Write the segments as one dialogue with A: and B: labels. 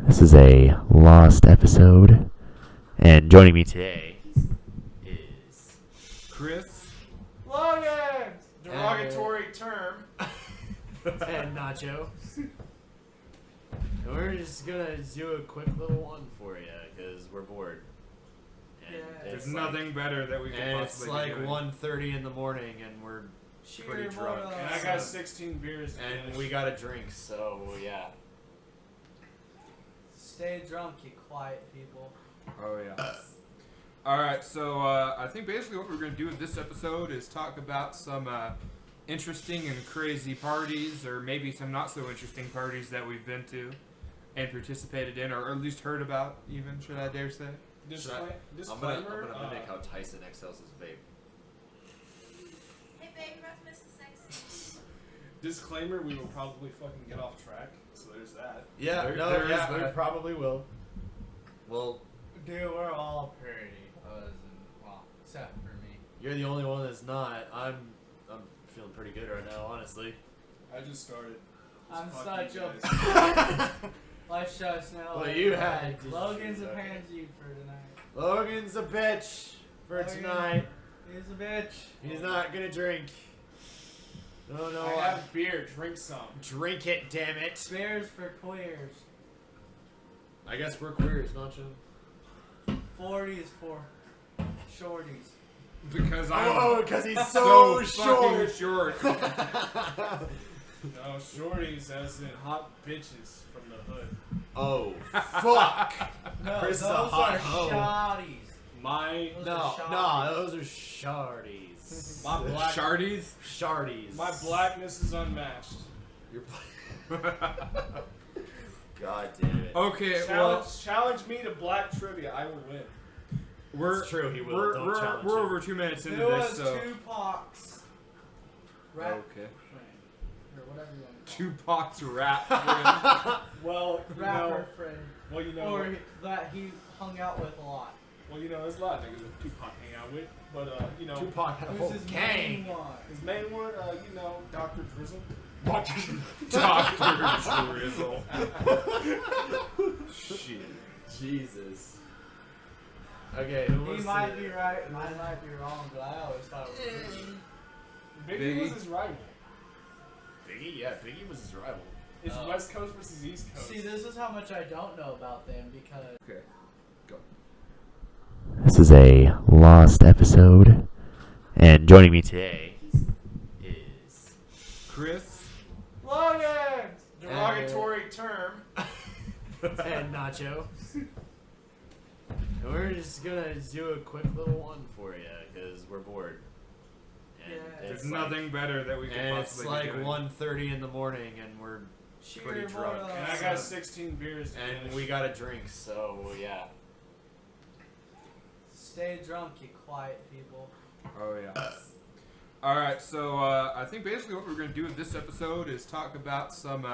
A: This is a lost episode, and joining me today is
B: Chris.
C: Logan! Derogatory term.
D: And Nacho. And we're just gonna do a quick little one for you because we're bored. And
B: There's nothing better that we can
D: and it's
B: possibly
D: like
B: be doing.
D: 1:30 in the morning and we're pretty drunk.
C: And I got 16 beers to
D: And
C: finish.
D: we got a drink, so yeah.
E: Stay drunk, you quiet people.
B: Oh yeah. All right, so I think basically what we're going to do with this episode is talk about some interesting and crazy parties, or maybe some not so interesting parties that we've been to and participated in, or at least heard about. Even should I dare say?
D: I'm
C: Disclaimer.
D: gonna mimic how Tyson exhales his vape.
F: Hey baby, Mr. Sexy.
C: Disclaimer: we will probably fucking get off track. So there's that.
D: Yeah, we probably will. Well,
E: Dude, we're all pretty buzzing. Well, except for me.
D: you're the only one that's not. I'm feeling pretty good right now, honestly.
C: I just started.
E: I'm
C: Fuck
E: such
C: you
E: a.
C: guys.
E: Let's just know.
D: Well, you had.
E: Logan's a pansy for tonight.
D: Logan's a bitch for
E: Logan.
D: tonight.
E: He's a bitch.
D: He's not gonna drink. No, no.
C: I have beer. Drink some.
D: Drink it, damn it.
E: Bears for queers.
D: I guess we're queers, Nacho.
E: 40s for shorties.
B: Because I'm
D: Oh, because he's
B: so
D: so
B: fucking
D: short.
B: short.
C: No, shorties as in hot bitches from the hood.
D: Oh, fuck.
E: No,
D: Chris is a
E: those
D: hot
E: are
D: hoe.
E: shotties.
C: My
E: Those
D: No,
E: are
D: no, those are shardies.
C: my black
B: Shardies?
D: Shardies.
C: my blackness is unmatched.
D: You're God damn it.
B: Okay, well,
C: Challenge me to black trivia. I will win.
B: we're
D: It's true, he will.
B: We're,
D: Don't
B: we're,
D: challenge
B: we're
D: him.
B: over 2 minutes into
E: There
B: this,
E: was
B: so
E: Tupac's rap
B: okay.
E: friend. Or whatever you want to call it.
B: Tupac's rap.
C: Well, you know,
E: Rapper friend.
C: well, you know,
E: Or that he hung out with a lot.
C: well, you know, there's a lot of niggas that Tupac hang out with, but you know,
D: Tupac had a
E: Who's
D: whole
E: his
D: gang.
E: main one?
C: his main one, you know, Dr. Drizzle.
B: Dr. Drizzle.
D: Shit. Jesus. Okay, who
E: He
D: was
E: might
D: the-
E: be right and I might be wrong, but I always thought it was Biggie.
C: Biggie was
B: Biggie?
C: his rival.
D: Biggie? Yeah, Biggie was his rival.
C: It's
E: Oh.
C: West Coast versus East Coast.
E: See, this is how much I don't know about them because
B: Okay, go.
A: this is a lost episode, and joining me today is
B: Chris.
C: Logan! Derogatory term.
D: And Nacho. And we're just gonna do a quick little one for you because we're bored. And
E: Yeah.
B: There's
D: it's like,
B: nothing better that we can
D: and it's
B: possibly
D: like
B: be doing.
D: 1:30 in the morning and we're pretty
E: Cheer,
D: drunk.
E: boy.
C: And I got 16 beers to
D: And
C: finish.
D: we got a drink, so yeah.
E: Stay drunk, you quiet people.
B: Oh yeah. All right, so I think basically what we're going to do with this episode is talk about some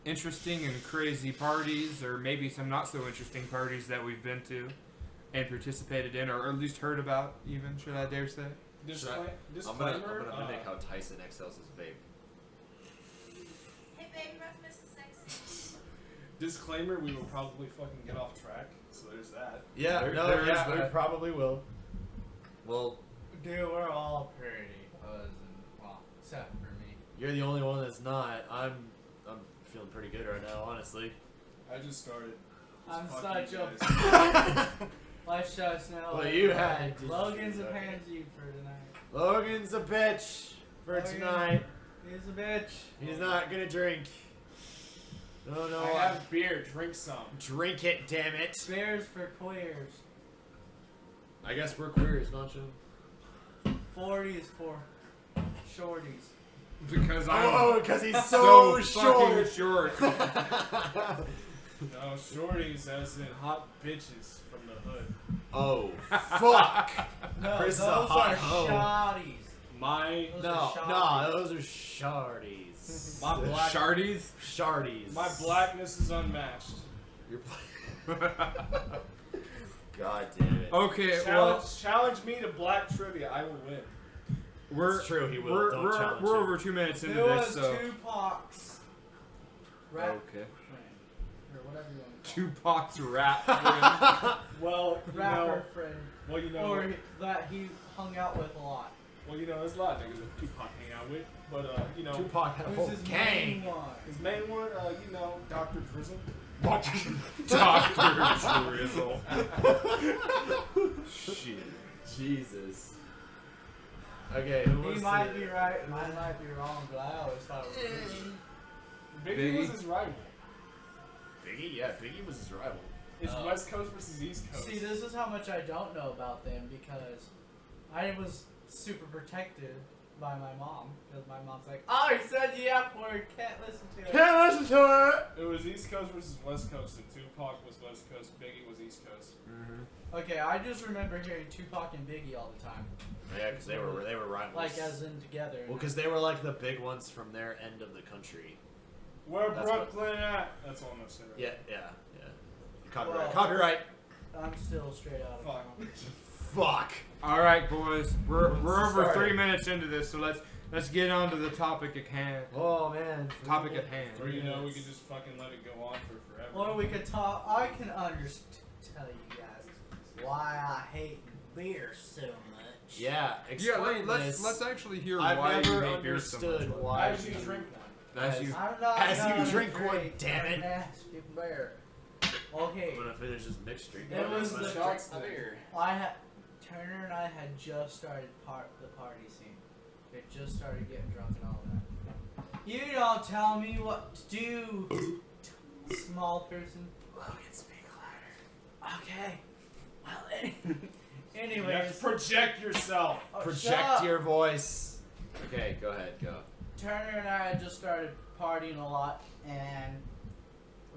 B: interesting and crazy parties, or maybe some not so interesting parties that we've been to and participated in, or at least heard about. Even should I dare say?
D: I'm
C: Disclaimer.
D: gonna mimic how Tyson exhales his vape.
F: Hey baby, Mr. Sexy.
C: Disclaimer: we will probably fucking get off track. So there's that.
D: Yeah, we probably will. Well,
E: Dude, we're all pretty buzzing. Well, except for me.
D: you're the only one that's not. I'm feeling pretty good right now, honestly.
C: I just started.
E: I'm
C: Fuck
E: such
C: you
E: a.
C: guys.
E: Let's just know.
D: Well, you had.
E: Logan's a pansy for tonight.
D: Logan's a bitch for
E: Logan.
D: tonight.
E: He's a bitch.
D: He's not gonna drink. No, no.
C: I have beer. Drink some.
D: Drink it, damn it.
E: Bears for queers.
D: I guess we're queers, Nacho.
E: 40s for shorties.
B: Because I'm
D: Oh, because he's
B: so
D: so
B: fucking
D: short.
B: short.
C: No, shorties as in hot bitches from the hood.
D: Oh, fuck.
E: No,
D: Chris is
E: those
D: a hot
E: are
D: hoe.
E: shotties.
C: My
E: Those
D: No,
E: are
D: no,
E: shotties.
D: those are shardies.
C: my black
B: Shardies?
D: Shardies.
C: my blackness is unmatched.
D: You're God damn it.
B: Okay, well,
C: Challenge me to black trivia. I will win.
B: we're
D: It's true, he will.
B: We're,
D: Don't
B: we're,
D: challenge
B: we're
D: him.
B: over 2 minutes into
E: There
B: this,
E: was
B: so
E: Tupac's rap
B: okay.
E: friend. or whatever you want to call him.
B: Tupac's rap friend.
C: Well, you
E: Rapper
C: know,
E: friend.
C: well, you know,
E: Or that he hung out with a lot.
C: well, you know, there's a lot of niggas that Tupac hang out with, but you know,
D: Tupac had a
E: Who's
D: whole
E: his
D: gang.
E: main one?
C: his main one, you know, Dr. Drizzle.
B: Dr. Drizzle. Shit.
D: Jesus. Okay, who
E: He
D: was
E: might
D: the-
E: be right, and I might be wrong, but I always thought it was Biggie.
C: Biggie was
B: Biggie?
C: his rival.
D: Biggie? Yeah, Biggie was his rival.
C: It's
E: Oh.
C: West Coast versus East Coast.
E: See, this is how much I don't know about them because I was super protected by my mom. Because my mom's like, oh, he said the F word, can't listen to it.
D: Can't listen to it!
C: It was East Coast versus West Coast, and Tupac was West Coast, Biggie was East Coast.
E: Okay, I just remember hearing Tupac and Biggie all the time.
D: Yeah, because they were rivals.
E: Like, as in together.
D: Well, because they were like the big ones from their end of the country.
C: Where
D: That's what-
C: Brooklyn at? That's all I'm gonna say. Right
D: Yeah. Copyright.
E: Well-
D: Copyright.
E: I'm still straight out of
C: Fuck.
E: town.
D: Fuck.
B: All right, boys. We're over
D: Sorry.
B: 3 minutes into this, so let's get on to the topic at hand.
D: Oh man.
B: Topic at hand.
C: Or you know, we could just fucking let it go on for forever.
E: Or we could talk. I can tell you guys why I hate beer so much.
D: Yeah.
B: Yeah,
D: Explain this.
B: let's actually hear
D: I've
B: why you
D: never
B: hate beer so
D: understood
B: much.
D: why.
C: As you drink one.
B: That's you.
E: I'm not
D: As you
E: gonna
D: drink one, damn it.
E: a nasty beer. Okay,
D: I'm gonna finish this mixed drink.
E: It was
C: the
E: the
C: shots
D: of
C: thing.
D: beer.
E: I had Turner and I had just started the party scene. It just started getting drunk and all that. You don't tell me what to do, small person.
D: Logan, speak louder.
E: Okay. Well,
C: You have
E: anyways,
C: to project yourself.
E: oh, shut
D: Project
E: up.
D: your voice. Okay, go ahead. Go.
E: Turner and I had just started partying a lot, and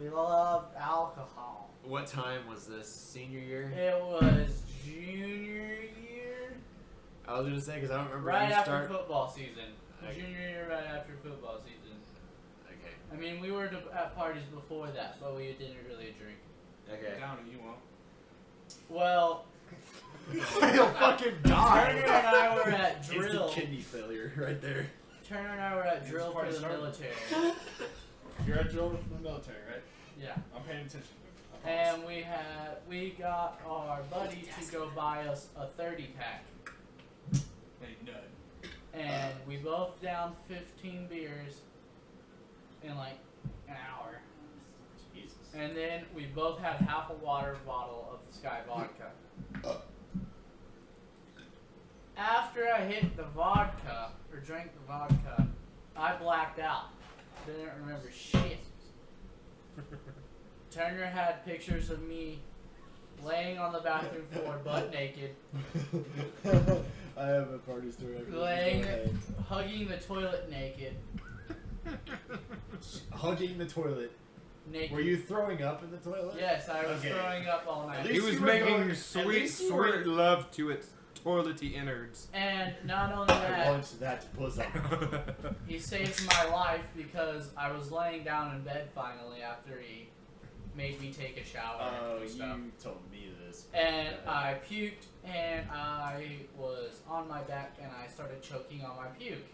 E: we loved alcohol.
D: What time was this? Senior year?
E: It was junior year,
D: I was gonna say because I don't remember
E: right
D: you
E: after
D: start.
E: football season.
D: Okay.
E: Junior year, right after football season.
D: Okay.
E: I mean, we were at parties before that, but we didn't really drink.
D: Okay.
C: Down and you won't.
E: Well,
D: He'll fucking
E: Turner and I were at
D: Instant
E: drill.
D: kidney failure right there.
E: Turner and I were at
C: This
E: drill for
C: party
E: the
C: started.
E: military.
C: You're at drill from the military, right?
E: Yeah.
C: I'm paying attention. I promise.
E: And we got our buddy to go buy us a 30-pack.
C: Hey, nut.
E: And we both downed 15 beers in like an hour.
D: Jesus.
E: And then we both had half a water bottle of Sky vodka. After I hit the vodka, or drank the vodka, I blacked out. Didn't remember shit. Turner had pictures of me laying on the bathroom floor butt naked,
D: I have a party story.
E: hugging the toilet naked.
D: Hugging the toilet.
E: Naked.
D: Were you throwing up in the toilet?
E: Yes, I was
D: Okay.
E: throwing up all night.
D: At
B: He
D: least
B: was
D: you were
B: making
D: going- at
B: sweet,
D: least you
B: sweet
D: were-
B: love to its toilety innards.
E: And not only
D: I
E: that,
D: launched that to pussy.
E: he saved my life because I was laying down in bed finally after he made me take a shower
D: Oh,
E: and stuff.
D: you told me this.
E: And I puked and I was on my back and I started choking on my puke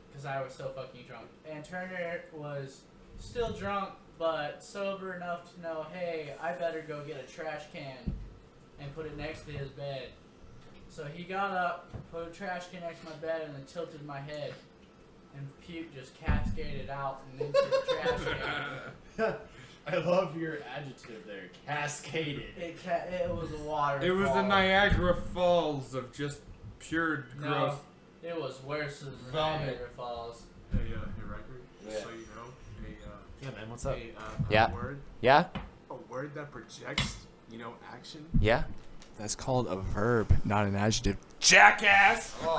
E: because I was so fucking drunk. And Turner was still drunk but sober enough to know, hey, I better go get a trash can and put it next to his bed. So he got up, put a trash can next to my bed, and then tilted my head, and puke just cascaded out and into the trash can.
D: I love your adjective there. Cascaded.
E: It was a waterfall.
B: It was the Niagara Falls of just pure
E: No,
B: gross.
E: it was worse than the
B: Vomit.
E: Niagara Falls.
C: Hey, Ryker.
D: Yeah.
C: So you know,
D: Yeah, man. What's up?
A: Yeah. Yeah?
C: A word that projects, action.
A: Yeah?
C: That's called a verb, not an adjective. Jackass.
D: Oh,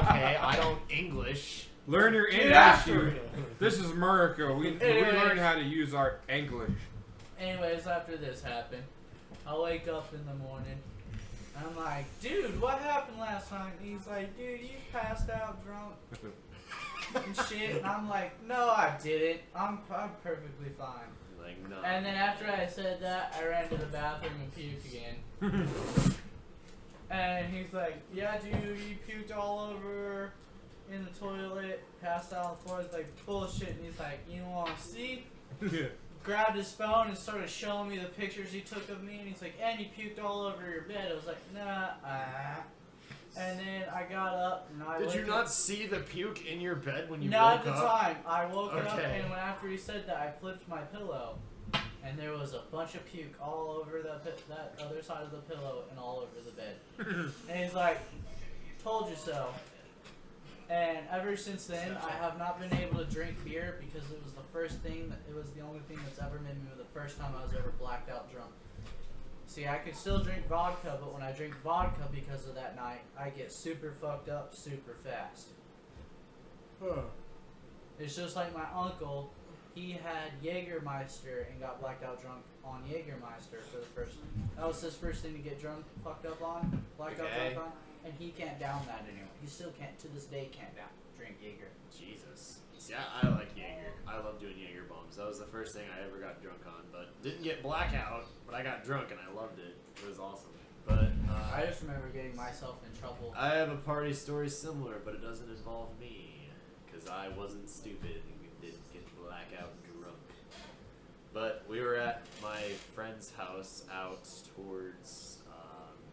D: okay. I don't English.
B: Learn your
C: Get
B: English.
C: after
B: You.
C: it.
B: This is America. We learn how to use our English.
E: Anyways, after this happened, I wake up in the morning. I'm like, dude, what happened last night? And he's like, dude, you passed out drunk and shit. And I'm like, no, I didn't. I'm perfectly fine.
D: Like, no.
E: And then after I said that, I ran to the bathroom and puked again. And he's like, yeah, dude, you puked all over in the toilet, passed out on the floor. It's like, bullshit. And he's like, you want to see? grabbed his phone and started showing me the pictures he took of me, and he's like, and you puked all over your bed. I was like, nah, And then I got up and I
D: Did you
E: looked
D: not
E: at-
D: see the puke in your bed when you
E: Not
D: woke
E: at the
D: up?
E: time. I woke up,
D: Okay.
E: and when after he said that, I flipped my pillow, and there was a bunch of puke all over that other side of the pillow and all over the bed. And he's like, told you so. And ever since then, I have not been able to drink beer because it was the only thing that's ever made me the first time I was ever blacked out drunk. See, I could still drink vodka, but when I drink vodka because of that night, I get super fucked up super fast. It's just like my uncle, he had Jägermeister and got blacked out drunk on Jägermeister for the first. That was his first thing to get blacked out drunk on, and he can't down that anymore. He still can't, to this day, can't drink Jaeger.
D: Jesus. See, I like Jaeger. I love doing Jaeger bombs. That was the first thing I ever got drunk on, but didn't get blackout, but I got drunk and I loved it. It was awesome. But
E: I just remember getting myself in trouble.
D: I have a party story similar, but it doesn't involve me, because I wasn't stupid and didn't get blackout drunk. But we were at my friend's house out towards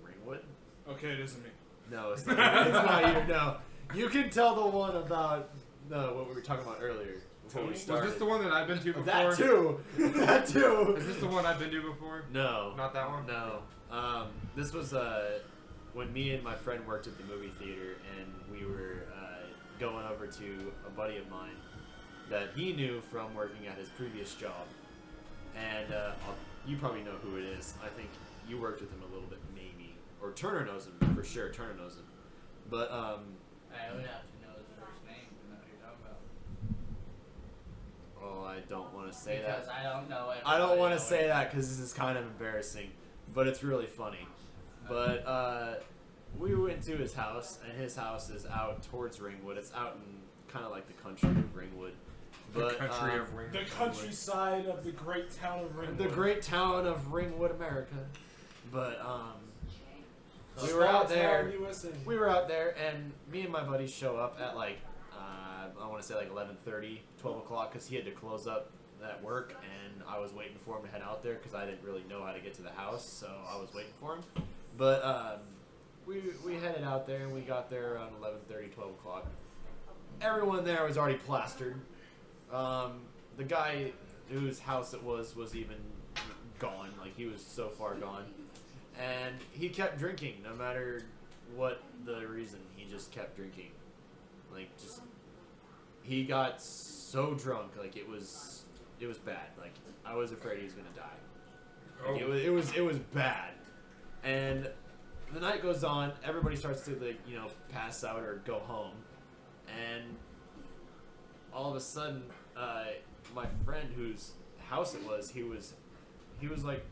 D: Ringwood.
C: Okay, it isn't me.
D: No, it's not. It's not you. No, you can tell the one about what we were talking about earlier before we
B: Was
D: started.
B: this the one that I've been to before?
D: That too. That too.
B: Is this the one I've been to before?
D: No,
B: Not that one?
D: No. This was when me and my friend worked at the movie theater, and we were going over to a buddy of mine that he knew from working at his previous job, and you probably know who it is. I think you worked with him a little bit, maybe, or Turner knows him for sure. Turner knows him, but
E: I would have to know his first name to know what you're talking about.
D: oh, I don't want to say
E: Because
D: that.
E: I don't know it.
D: I don't want to say that because this is kind of embarrassing, but it's really funny. But we went to his house, and his house is out towards Ringwood. It's out in kind of like the country of Ringwood. But,
B: The country of Ringwood.
C: The countryside of the great town of Ringwood.
D: the great town of Ringwood, America. But we were
C: Small
D: out there.
C: town, USA.
D: We were out there, and me and my buddies show up at like I want to say like 11:30, 12 o'clock, because he had to close up at work, and I was waiting for him to head out there because I didn't really know how to get to the house, so I was waiting for him. But we headed out there, and we got there around 11:30, 12 o'clock. Everyone there was already plastered. The guy whose house it was even gone. Like, he was so far gone. And he kept drinking no matter what the reason. He just kept drinking. Like, just, he got so drunk, like, it was bad. Like, I was afraid he was gonna die. Like, it was bad. And the night goes on, everybody starts to, like, pass out or go home. And all of a sudden, my friend whose house it was, he was like,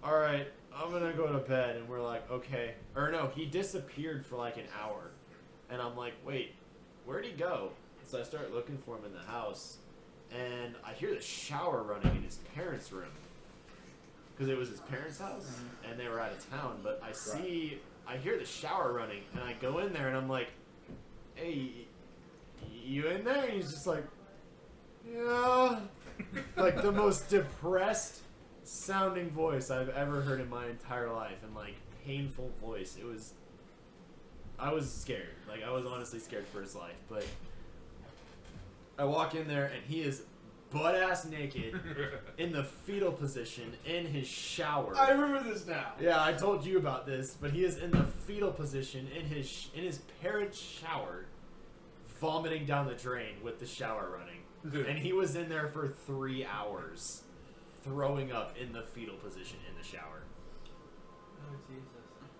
D: all right, I'm gonna go to bed. And we're like, okay. Or no, he disappeared for like an hour. And I'm like, wait, where'd he go? So I start looking for him in the house, and I hear the shower running in his parents' room, because it was his parents' house, and they were out of town. But I hear the shower running, and I go in there, and I'm like, hey, you in there? And he's just like, yeah. Like, the most depressed sounding voice I've ever heard in my entire life, and like painful voice. I was scared. Like, I was honestly scared for his life. But I walk in there, and he is butt ass naked in the fetal position in his shower.
C: I remember this now.
D: Yeah, I told you about this, but he is in the fetal position in his parents' shower, vomiting down the drain with the shower running. And he was in there for 3 hours, throwing up in the fetal position in the shower.
E: Oh, Jesus.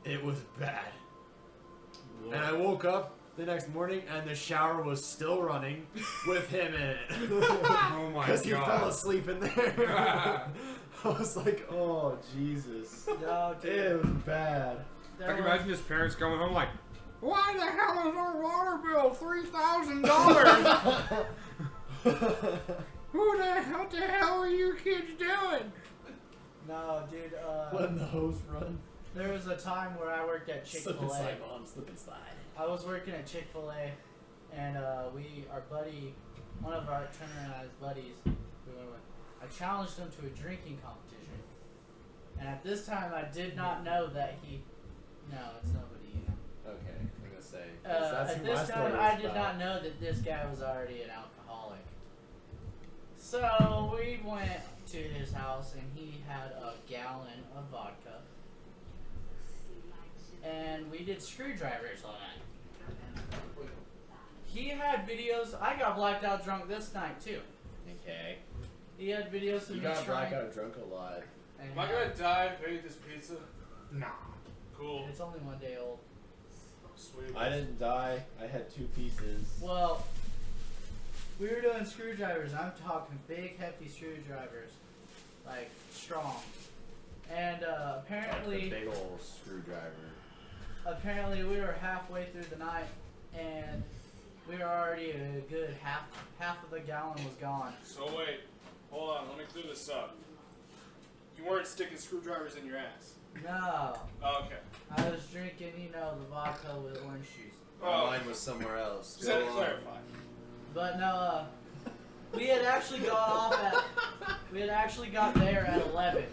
D: It was bad. And I woke up the next morning, and the shower was still running with him in it.
B: Oh my
D: Because he fell
B: god.
D: asleep in there. I was like, oh, Jesus.
E: No, dude.
D: It was bad.
B: I can imagine his parents coming home like, why the hell is our water bill $3,000? What the hell are you kids doing?
E: No, dude.
D: Letting the hose run.
E: There was a time where I worked at
D: Slip and
E: Chick-fil-A.
D: slide, Mom. Slip and slide.
E: I was working at Chick-fil-A, and our buddy, one of our Turner and I's buddies, who we went with, I challenged him to a drinking competition. And at this time, I did not know that he. No, it's nobody, you know.
D: Okay, I'm gonna say. 'cause that's
E: At
D: who
E: this
D: my story
E: time,
D: was
E: I did
D: about.
E: not know that this guy was already an alcoholic. So we went to his house, and he had a gallon of vodka. And we did screwdrivers all night. He had videos. I got blacked out drunk this night, too.
D: Okay.
E: He had videos of
D: You
E: me
D: got
E: trying.
D: blackout drunk a lot.
E: and
C: Am I gonna die if I eat this pizza?
B: Nah.
C: Cool.
E: It's only 1 day old.
C: Sweet.
D: I didn't die. I had 2 pieces.
E: Well, we were doing screwdrivers. I'm talking big, hefty screwdrivers, like strong. And
D: The
E: apparently,
D: big old screwdriver.
E: we were halfway through the night, and we were already a good half of the gallon was gone.
C: So wait, hold on. Let me clear this up. You weren't sticking screwdrivers in your ass.
E: No,
C: Oh, okay.
E: I was drinking, the vodka with orange juice.
C: Oh.
D: Mine was somewhere else.
C: Just had to
D: Go on.
C: clarify.
E: But no, we had actually got there at 11.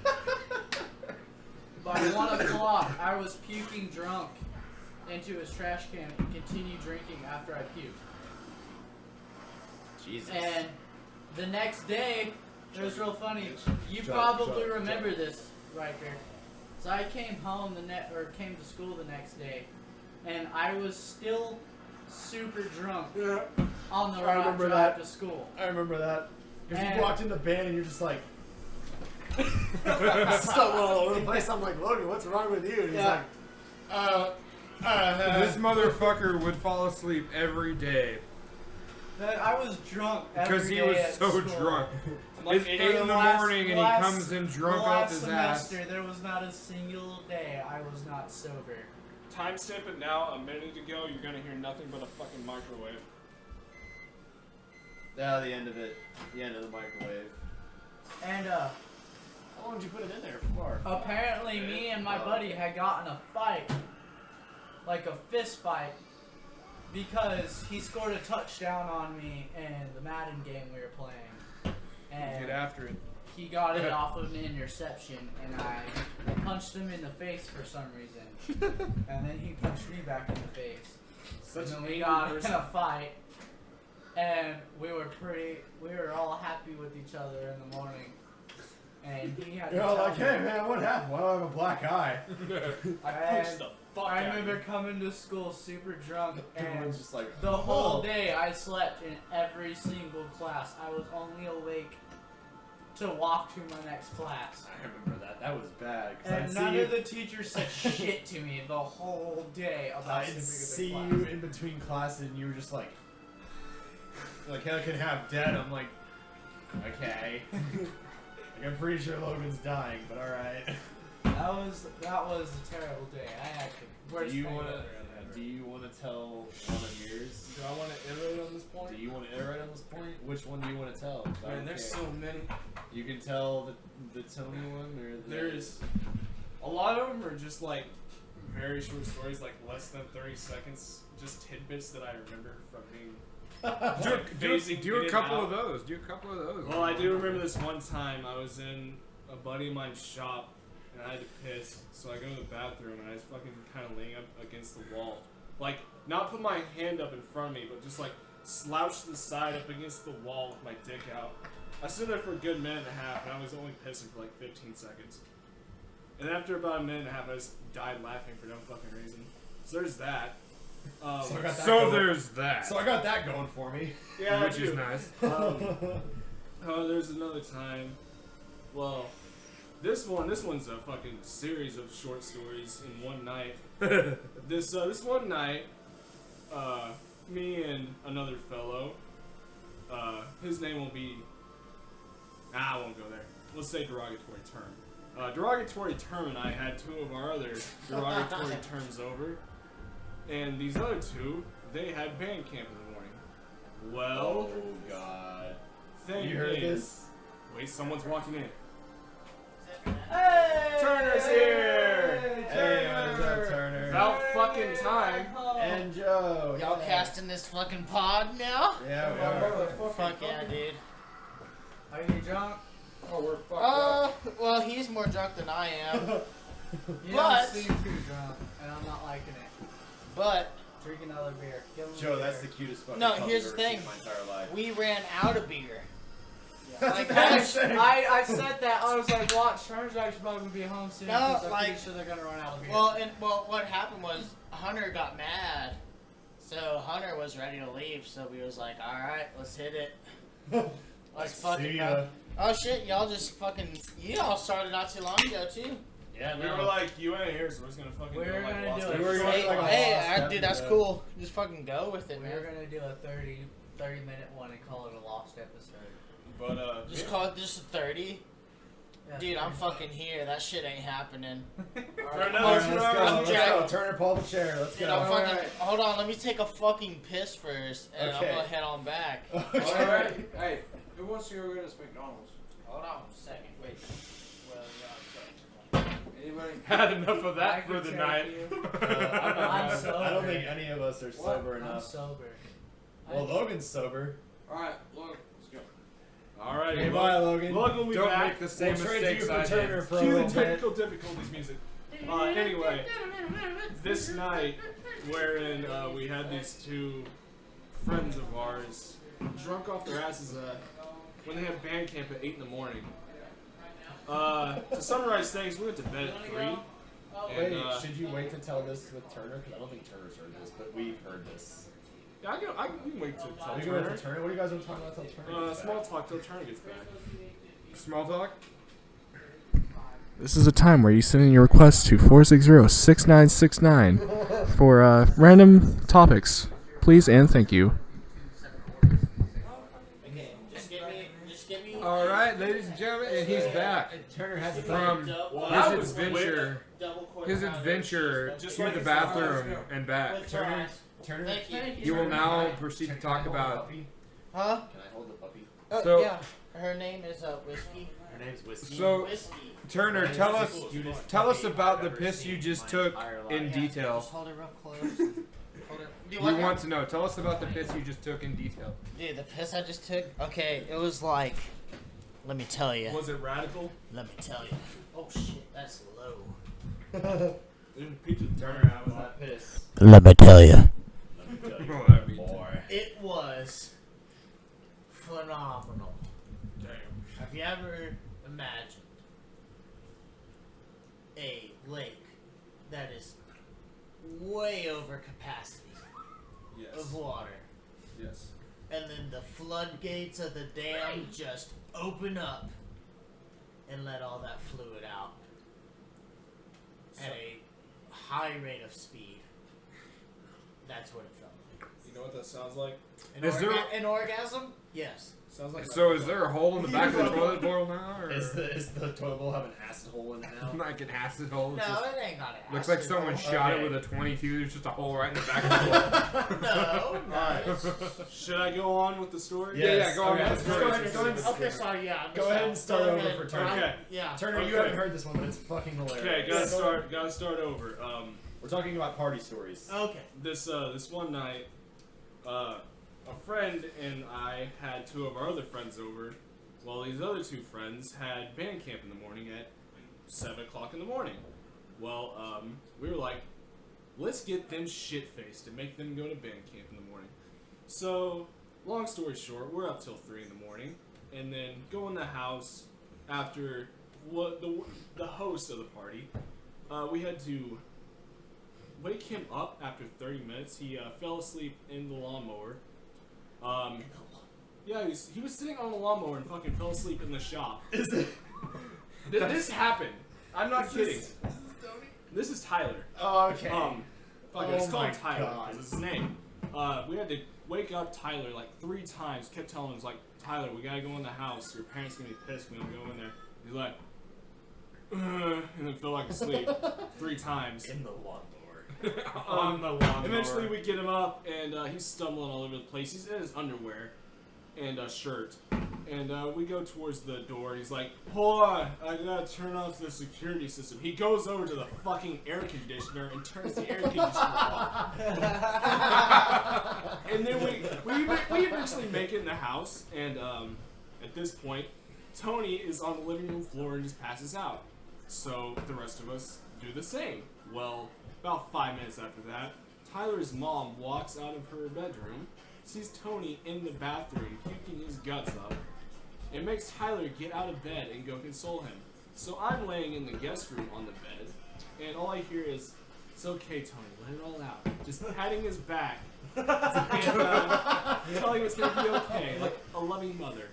E: By 1 o'clock, I was puking drunk into his trash can and continued drinking after I puked.
D: Jesus.
E: And the next day, it was real funny. You
D: Chug,
E: probably
D: chug,
E: remember
D: chug.
E: this, Ryker. So I came home came to school the next day, and I was still super drunk
G: Yeah,
E: on the
G: I
E: route
G: remember
E: drive
G: that.
E: to school.
G: I remember that. Because
E: And-
G: you walked into band and you're just like, stumbling all over the place. I'm like, Logan, what's wrong with you? And he's
E: Yeah.
G: like,
B: This motherfucker would fall asleep every day
E: That I was drunk
B: because
E: every
B: he
E: day
B: was
E: at
B: so
E: school.
B: drunk.
C: Like
B: It's 8 in the morning and he comes in drunk off
E: last
B: his ass.
E: semester, there was not a single day I was not sober.
C: Timestamp it now. A minute ago, you're gonna hear nothing but a fucking microwave.
D: Yeah, the end of it. The end of the microwave.
E: And
D: How long did you put it in there for?
E: apparently me and my buddy had gotten a fight, like a fist fight, because he scored a touchdown on me in the Madden game we were playing. And
B: Get after it.
E: he got it off of an interception, and I punched him in the face for some reason. And then he punched me back in the face.
C: Such
E: And then
C: an
E: we
C: angry
E: got
C: person.
E: in a fight, and we were all happy with each other in the morning. And he had to
G: you're all
E: tell
G: like,
E: me.
G: hey man, what happened? Well, I have a black eye.
C: I punched the fuck
E: I
C: out of
E: remember
C: you.
E: coming to school super drunk, and
D: Everyone's just like,
E: the whole day I slept in every single class. I was only awake to walk to my next class.
D: I remember that. That was bad. 'Cause
E: And
D: I'd
E: none
D: see you,
E: of the teachers said shit to me the whole day about
G: I'd
E: sleeping
G: see
E: in
G: you
E: the class.
G: in between classes and you were just like hell can have dead. I'm like, okay. Like, I'm pretty sure Logan's dying, but alright.
E: That was a terrible day. I had the worst
D: do you
E: hangover
D: wanna
E: ever.
D: do you wanna tell one of yours?
C: Do I want to iterate on this point?
D: Do you want to iterate on this point? Which one do you want to tell? 'Cause I
C: Man,
D: don't
C: there's
D: care.
C: so many.
D: You can tell the Tony one or the.
C: There's a lot of them are just like very short stories, like less than 30 seconds, just tidbits that I remember from being.
B: Do a couple of those. Do a couple of those.
C: Well, I do remember this one time I was in a buddy of mine's shop and I had to piss, so I go to the bathroom and I was fucking kind of laying up against the wall, like not put my hand up in front of me, but just like slouch to the side up against the wall with my dick out. I stood there for a good minute and a half, and I was only pissing for like 15 seconds. And after about a minute and a half, I just died laughing for no fucking reason. So there's that.
G: So I got that
B: So
G: going.
B: there's that.
G: So I got that going for me.
C: yeah,
B: which
C: I
B: is
C: do.
B: nice.
C: Oh, there's another time. Well, this one's a fucking series of short stories in one night. This one night, me and another fellow, his name will be. I won't go there. Let's say derogatory term. Derogatory term and I had two of our other derogatory terms over, and these other two, they had band camp in the morning. Well,
D: Oh God.
C: thing
G: You heard
C: is,
G: this?
C: wait, someone's walking in.
E: Hey!
C: Turner's here!
G: Hey, what is up, Turner?
C: About fucking time.
G: And Joe.
H: Y'all
G: yeah.
H: casting this fucking pod now?
G: Yeah, we are.
H: Fuck yeah, dude.
E: Are you drunk?
B: Oh, we're fucked up.
H: Well, he's more drunk than I am.
E: You
H: But-
E: don't seem too drunk, and I'm not liking it.
H: But
E: Drink another beer. Give him
G: Joe,
E: a
G: that's
E: beer.
G: the cutest fucking
H: No,
G: puppy
H: here's
G: I've
H: the
G: ever seen
H: thing.
G: in my entire life.
H: we ran out of beer.
G: That's
H: Like,
G: a bad
H: that's-
G: thing.
E: I said that. I was like, watch, Turner's actually probably gonna be home soon.
H: No,
E: 'cause I'm
H: like-
E: pretty sure they're gonna run out of beer.
H: Well, what happened was Hunter got mad, so Hunter was ready to leave. So we was like, all right, let's hit it. Let's fucking
G: See
H: go.
G: ya.
H: Oh shit, y'all just fucking y'all started not too long ago too.
G: Yeah,
C: We were like, you ain't here, so we're just gonna fucking
E: We're
C: go like
E: gonna
C: Lost
E: do it.
G: We were
C: Episode.
G: going
H: Hey,
G: like a
H: hey,
G: lost step,
H: dude, that's
G: yeah.
H: cool. Just fucking go with it,
E: we
H: man.
E: were gonna do a 30-minute one and call it a lost episode.
C: But
H: Just
C: yeah.
H: call it just a 30.
E: Yeah,
H: Dude, I'm
E: 30.
H: fucking here. That shit ain't happening.
C: For
G: All
C: another
G: right,
C: 2
G: let's
C: hours,
G: go. Let's
H: Jack.
G: go. Turner, pull up a chair. Let's
H: Dude,
G: go.
H: I'm fucking.
C: Alright.
H: Hold on, let me take a fucking piss first, and
G: Okay.
H: I'm gonna head on back.
G: Okay.
B: Alright. Hey, who wants to go get us McDonald's?
H: Hold on a second. Wait.
E: Well,
B: Anybody?
C: Had enough of
E: I
C: that
E: can
C: for the
E: take
C: night.
E: you.
G: I'm
E: sober.
G: I don't think any of us are sober
E: I'm
G: enough.
E: sober.
G: Well, Logan's sober.
B: Alright, look, let's go.
C: Alright,
G: Okay, bye, Logan.
C: Logan will be
B: Don't
C: back.
B: make the same
G: We'll trade
B: mistakes
G: you for
B: I
G: Turner
B: did.
G: for a
C: Cue the
G: little bit.
C: technical difficulties music. Anyway, this night, wherein we had these two friends of ours drunk off their asses when they had band camp at 8 in the morning. To summarize things, we went to bed at 3.
G: Wait,
C: And,
G: should you wait to tell this with Turner? Because I don't think Turner's heard this, but we've heard this.
C: yeah, we can wait to tell
G: We can wait
C: Turner.
G: for Turner. What do you guys want to talk about till Turner gets
C: Small
G: back?
C: talk till Turner gets back.
B: Small talk?
I: This is a time where you send in your request to 460-6969 for random topics. Please and thank you.
H: Okay, just give me.
B: Alright, ladies and gentlemen, and he's back.
G: Turner has a
B: From
C: that
B: his
C: was quick.
B: adventure.
H: Double quarter
B: His
H: pounder,
B: adventure
H: just
B: to
C: like
B: the
C: it's
B: bathroom and back.
H: with fries.
G: Turner.
H: Thank you.
B: You will now
G: Turner,
B: proceed to
G: can
B: talk
G: I hold the
B: about.
G: puppy?
H: Huh?
G: Can I hold the puppy?
H: Oh,
B: So-
H: yeah. Her name is Whiskey.
G: Her name's Whiskey.
B: So,
H: Whiskey.
B: Turner, tell us about the piss you just took in
H: Yeah,
B: detail.
H: Just hold it real close. Hold it. Do
B: We want to know. Tell us about the piss you just took in detail.
H: Dude, the piss I just took. Okay, it was like. Let me tell you.
C: Was it radical?
H: Let me tell you. Oh shit, that's low.
C: Pizza
G: Turner, how was that piss?
H: Let me tell you.
G: Let me tell you,
B: Let me
G: boy.
H: It was phenomenal.
C: Damn.
H: Have you ever imagined a lake that is way over capacity
C: Yes.
H: of water,
C: Yes.
H: and then the floodgates of the dam just open up and let all that fluid out at a high rate of speed? That's what it felt like.
C: You know what that sounds like?
B: Is there-
H: An orgasm? Yes.
C: Sounds like
B: So, is there a hole in the back of the toilet bowl now, or
G: Is the toilet bowl have an acid hole in it now?
B: like an acid hole? It's
H: No,
B: just-
H: it ain't got it.
B: looks like someone shot it with a 22. There's just a hole right in the back of the toilet.
H: No, no.
C: Alright. Should I go on with the story?
B: Yeah, yeah, go on
G: okay,
B: with the
G: let's
B: story.
G: go ahead and
H: Okay, sorry, yeah.
G: Go ahead and start over for Turner.
C: Okay.
H: Yeah.
G: Turner, you
C: Okay.
G: haven't heard this one, but it's fucking hilarious.
C: Okay, gotta start over.
G: We're talking about party stories.
H: Okay.
C: This one night, a friend and I had two of our other friends over, while these other two friends had band camp in the morning at 7 o'clock in the morning. Well, we were like, let's get them shit-faced and make them go to band camp in the morning. So, long story short, we're up till 3 in the morning, and then go in the house after what the host of the party. We had to wake him up after 30 minutes. He fell asleep in the lawnmower. Yeah, he was sitting on the lawnmower and fucking fell asleep in the shop.
G: Is it?
C: This happened. I'm not kidding. This is Tyler.
G: Oh, okay.
C: Fuck it,
G: Oh
C: it's called
G: my
C: Tyler
G: God.
C: because it's his name. We had to wake up Tyler like 3 times. Kept telling him, like, Tyler, we gotta go in the house. Your parents gonna be pissed when we don't go in there. He's like, and then fell like asleep 3 times.
G: In the lawnmower.
C: On the lawnmower. Eventually, we get him up, and he's stumbling all over the place. He's in his underwear and a shirt. And we go towards the door. He's like, hold on, I gotta turn off the security system. He goes over to the fucking air conditioner and turns the air conditioner off. And then we eventually make it in the house. And at this point, Tony is on the living room floor and just passes out. So the rest of us do the same. Well, about 5 minutes after that, Tyler's mom walks out of her bedroom, sees Tony in the bathroom puking his guts up, and makes Tyler get out of bed and go console him. So I'm laying in the guest room on the bed, and all I hear is, "It's okay, Tony, let it all out." Just patting his back, and telling him it's gonna be okay, like a loving mother.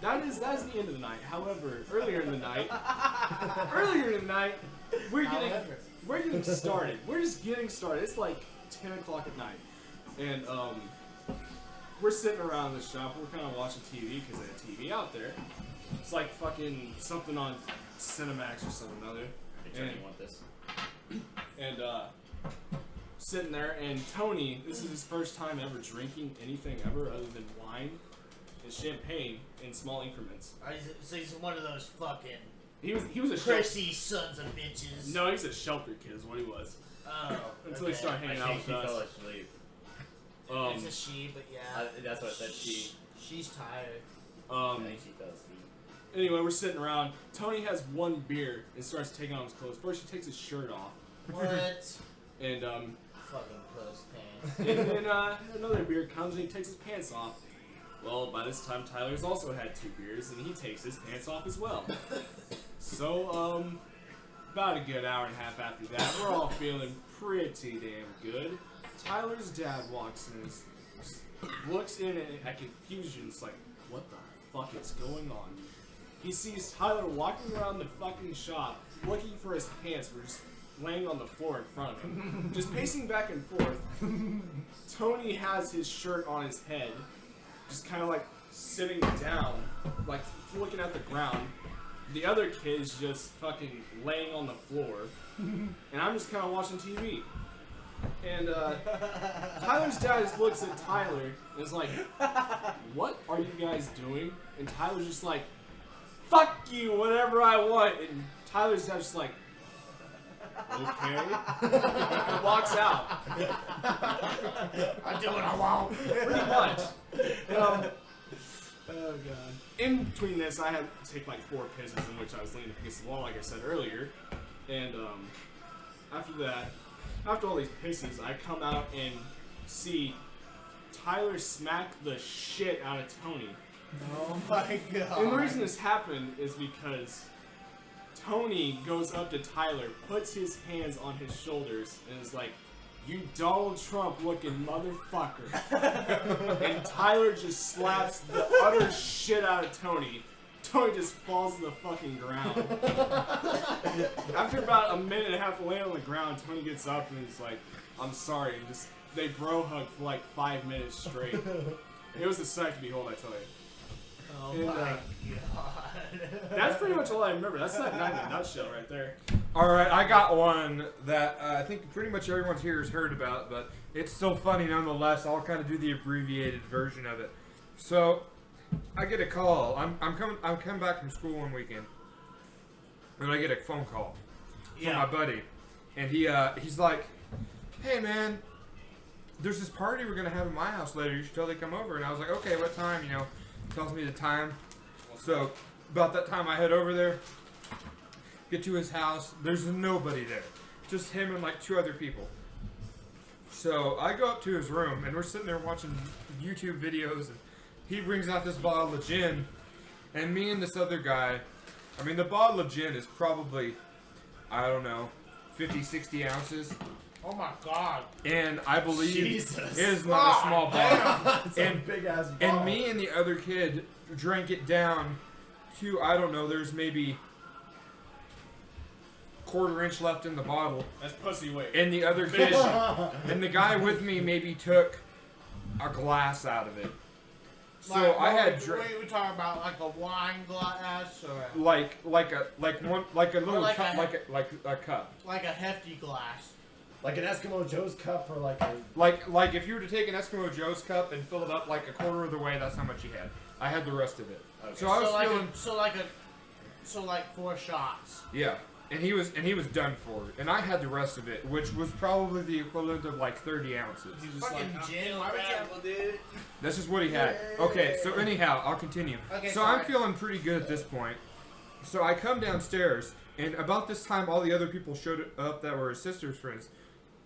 C: That is the end of the night. However, earlier in the night, we're getting started. We're just getting started. It's like 10 o'clock at night, and we're sitting around the shop. We're kind of watching TV because they have TV out there. It's like fucking something on Cinemax or something or other.
D: You want this?
C: And sitting there, and Tony, this is his first time ever drinking anything ever other than wine and champagne in small increments.
H: So he's one of those fucking
C: He was a
H: prissy sons of bitches.
C: No, he's a shelter kid is what he was.
H: Oh,
C: Until he started hanging out with
D: He fell
C: us.
D: asleep.
H: It's a she, but yeah.
D: That's what I said.
H: She's tired.
D: I think she fell asleep.
C: Anyway, we're sitting around. Tony has one beer and starts taking off his clothes. First, he takes his shirt off.
H: What?
C: And
H: Fucking clothes pants.
C: and then another beer comes and he takes his pants off. Well, by this time, Tyler's also had 2 beers and he takes his pants off as well. So, about a good hour and a half after that, we're all feeling pretty damn good. Tyler's dad walks in and looks in at confusion. It's like, what the fuck is going on? He sees Tyler walking around the fucking shop looking for his pants. We're just laying on the floor in front of him, just pacing back and forth. Tony has his shirt on his head, just kind of like sitting down, like looking at the ground. The other kid's just fucking laying on the floor, and I'm just kind of watching TV. And Tyler's dad just looks at Tyler and is like, "What are you guys doing?" And Tyler's just like, "Fuck you, whatever I want." And Tyler's dad's just like, "Okay," and walks out.
H: I do what I want.
C: Pretty much. Oh god. In between this, I had to take like 4 pisses in which I was leaning against the wall, like I said earlier. And after that, after all these pisses, I come out and see Tyler smack the shit out of Tony.
H: Oh my god.
C: And the reason this happened is because Tony goes up to Tyler, puts his hands on his shoulders, and is like, "You Donald Trump looking motherfucker." And Tyler just slaps the utter shit out of Tony. Tony just falls to the fucking ground. After about a minute and a half of laying on the ground, Tony gets up and is like, "I'm sorry," and just they bro hug for like 5 minutes straight. It was a sight to behold, I tell you.
H: Oh
C: And,
H: my god.
C: That's pretty much all I remember. That's that night in a nutshell right there.
B: All right, I got one that I think pretty much everyone's here has heard about, but it's still funny nonetheless. I'll kind of do the abbreviated version of it. So, I get a call. I'm coming back from school one weekend, and I get a phone call from my buddy, and he's like, "Hey man, there's this party we're gonna have at my house later. You should totally come over." And I was like, "Okay, what time?" You know, tells me the time. So about that time, I head over there. Get to his house. There's nobody there. Just him and like 2 other people. So I go up to his room and we're sitting there watching YouTube videos and he brings out this bottle of gin and me and this other guy, I mean the bottle of gin is probably, I don't know, 50, 60 ounces.
H: Oh my god.
B: And I believe
G: Jesus.
B: it is not a small bottle.
G: It's a big ass ball.
B: And me and the other kid drank it down to, I don't know, there's maybe 1/4 inch left in the bottle.
C: That's pussy weight.
B: And the other kid, and the guy with me maybe took a glass out of it. So I had
H: we talking about like a wine glass or
B: like a little
H: like
B: cup,
H: a-
B: like a cup.
H: like a hefty glass.
G: Like an Eskimo Joe's cup or like a...
B: Like if you were to take an Eskimo Joe's cup and fill it up like 1/4 of the way, that's how much he had. I had the rest of it.
G: Okay.
B: So I was feeling,
H: So like 4 shots.
B: yeah. and he was done for. And I had the rest of it, which was probably the equivalent of like 30 ounces.
C: He's just
H: Fucking
C: like,
H: gin. Why would you have...
C: dude.
B: That's just what he had. Okay, so anyhow, I'll continue.
H: Okay,
B: so
H: sorry.
B: I'm feeling pretty good at this point. So I come downstairs, and about this time, all the other people showed up that were his sister's friends,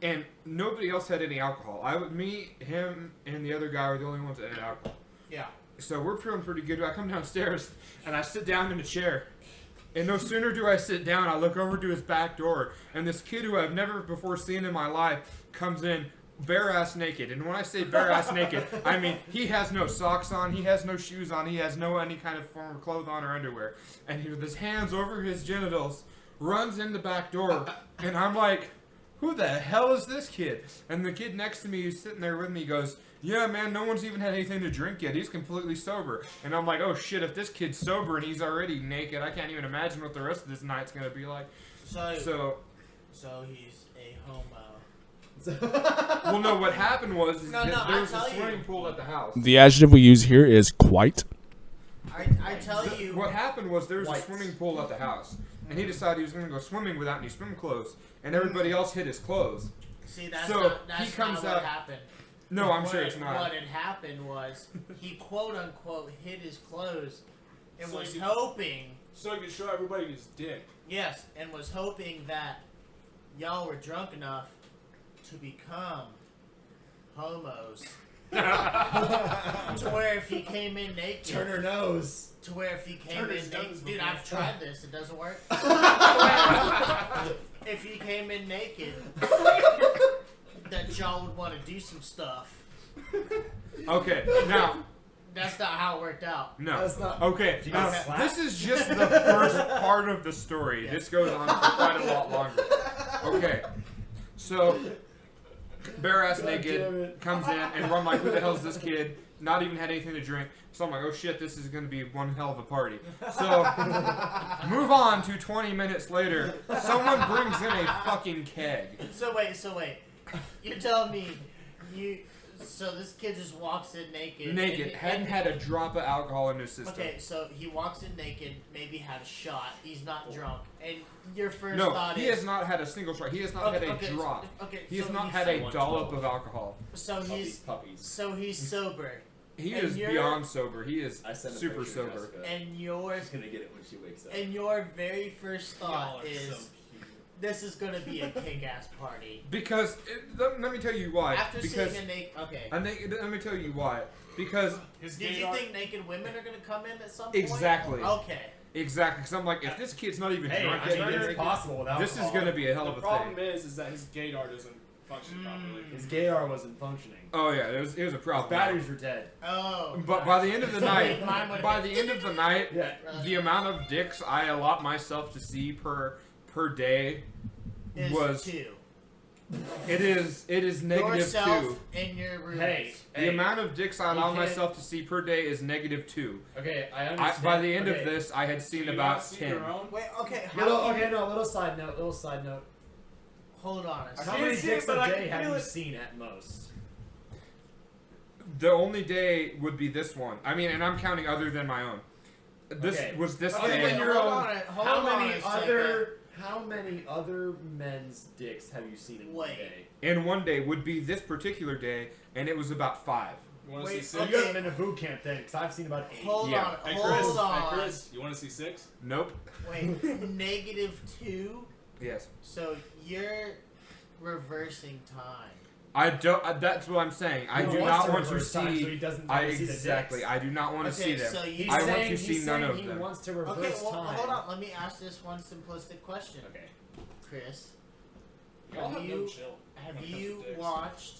B: and nobody else had any alcohol. Me, him, and the other guy were the only ones that had alcohol.
H: Yeah.
B: So we're feeling pretty good. I come downstairs, and I sit down in a chair. And no sooner do I sit down, I look over to his back door, and this kid who I've never before seen in my life comes in bare-ass naked. And when I say bare-ass naked, I mean he has no socks on, he has no shoes on, he has no any kind of form of clothes on or underwear. And he, with his hands over his genitals, runs in the back door. And I'm like, who the hell is this kid? And the kid next to me who's sitting there with me goes, yeah, man, no one's even had anything to drink yet. He's completely sober. And I'm like, oh, shit, if this kid's sober and he's already naked, I can't even imagine what the rest of this night's going to be like.
H: So he's a homo.
B: Well, no, what happened was
H: No,
B: that there was a
H: I tell
B: swimming
H: you.
B: pool at the house.
I: The adjective we use here is quite.
H: I tell you.
B: What happened was there was
G: White.
B: a swimming pool at the house. And he decided he was going to go swimming without any swim clothes. And everybody else hid his clothes.
H: See, that's
B: So,
H: not, that's
B: he comes
H: not what
B: out-
H: happened.
B: No, I'm sure it's
H: What
B: not.
H: had happened was he quote unquote hid his clothes and
C: So
H: was
C: he-
H: hoping,
C: So he could show everybody his dick.
H: yes, and was hoping that y'all were drunk enough to become homos. To where if he came in naked,
G: Turn her nose.
H: to where if he came
C: Turn
H: in
C: his
H: naked,
C: nose
H: dude,
C: before-
H: I've tried this, it doesn't work. If he came in naked, that y'all would want to do some stuff.
B: Okay, now,
H: That's not how it worked out.
B: no.
G: That's not.
B: Okay,
G: you
B: now,
G: get slapped?
B: this is just the first part of the story. This goes on for quite a lot longer. Okay, so bare-ass
G: God damn
B: naked
G: it.
B: comes in, and I'm like, who the hell is this kid? Not even had anything to drink. So I'm like, oh shit, this is going to be one hell of a party. So, move on to 20 minutes later. Someone brings in a fucking keg.
H: So wait. You're telling me so this kid just walks in naked.
B: Naked.
H: and-
B: Hadn't had a drop of alcohol in his system.
H: Okay, so he walks in naked, maybe had a shot. He's not drunk. And your first
B: No,
H: thought
B: he
H: is
B: has not had a single shot. He has not had a drop.
H: Okay,
B: He has
H: so
B: not
H: he's,
B: had a
G: 112.
B: dollop of alcohol.
H: so he's
G: Puppies.
H: sober.
B: He
H: And
B: is
H: you're-
B: beyond sober. He is
G: I sent a
B: super
G: picture to
B: sober.
G: Jessica.
H: And your
G: She's gonna get it when she wakes up.
H: very first thought is this is gonna be a kick-ass party.
B: Because let me tell you why.
H: After
B: because
H: seeing a naked, okay.
B: let me tell you why. Because
C: His
H: Did you
C: gaydar-
H: think naked women are gonna come in at some point?
B: Exactly.
H: Okay.
B: exactly. Because I'm like, if this kid's not even
G: Hey,
B: drunk
G: I
B: yet,
G: mean,
B: he
G: it's
B: gets-
G: possible without
B: this is
G: alcohol.
B: gonna be a hell
C: The
B: of a
C: problem
B: thing.
C: is that his gaydar doesn't function properly.
G: His gaydar wasn't functioning.
B: Oh yeah, it was a
G: His
B: problem.
G: batteries were dead.
H: Oh.
B: But by the end of the night,
H: Mine would've
B: by
H: been-
B: the end of the night,
G: Yeah.
B: the amount of dicks I allot myself to see per day
H: is
B: was
H: 2.
B: it is negative
H: Yourself
B: 2.
H: and your roommates.
G: Hey,
B: The
G: hey.
B: amount of dicks I
G: You
B: allow
G: can't-
B: myself to see per day is negative 2.
G: Okay, I understand.
B: By the end
G: okay.
B: of this, I had seen
C: Do you
B: about
C: not see
B: 10.
C: your own?
H: Wait, okay,
G: Little side note.
H: hold on a
G: How
H: second.
G: many
C: see it,
G: dicks
C: but
G: a
C: I
G: day
C: can
G: have
C: feel
G: you
C: it.
G: seen at most?
B: The only day would be this one. I mean, and I'm counting other than my own. This
G: Okay.
B: was this
G: Other
B: day.
G: than your
H: hold
G: own,
H: on a- hold
G: how
H: on
G: many
H: a second.
G: other men's dicks have you seen in one
H: Wait.
G: day?
B: In one day would be this particular day, and it was about 5.
C: You want to see
H: Wait,
C: six?
G: So
H: okay.
G: you haven't been to boot camp then, because I've seen about 8.
H: Hold
B: Yeah.
H: on,
C: Hey
H: hold
C: Chris,
H: on.
C: hey Chris, you want to see 6?
B: Nope.
H: Wait, -2?
B: Yes.
H: So you're reversing time.
B: I don't. That's what I'm saying. I
G: He
B: do
G: wants
B: not want to
G: reverse time,
B: see.
G: so he doesn't
B: I
G: want to see the
B: exactly.
G: dicks.
B: I do not want to
H: Okay,
B: see them.
H: so you
B: I want
H: saying-
B: to see
G: he's
B: none
G: saying
B: of
G: he
B: them.
G: wants to reverse
H: Okay, well,
G: time.
H: hold on. Let me ask this one simplistic question.
G: Okay.
H: Chris,
C: Y'all
H: Have
C: have
H: you-
C: no chill.
H: have
C: when it comes
H: you
C: to dicks.
H: watched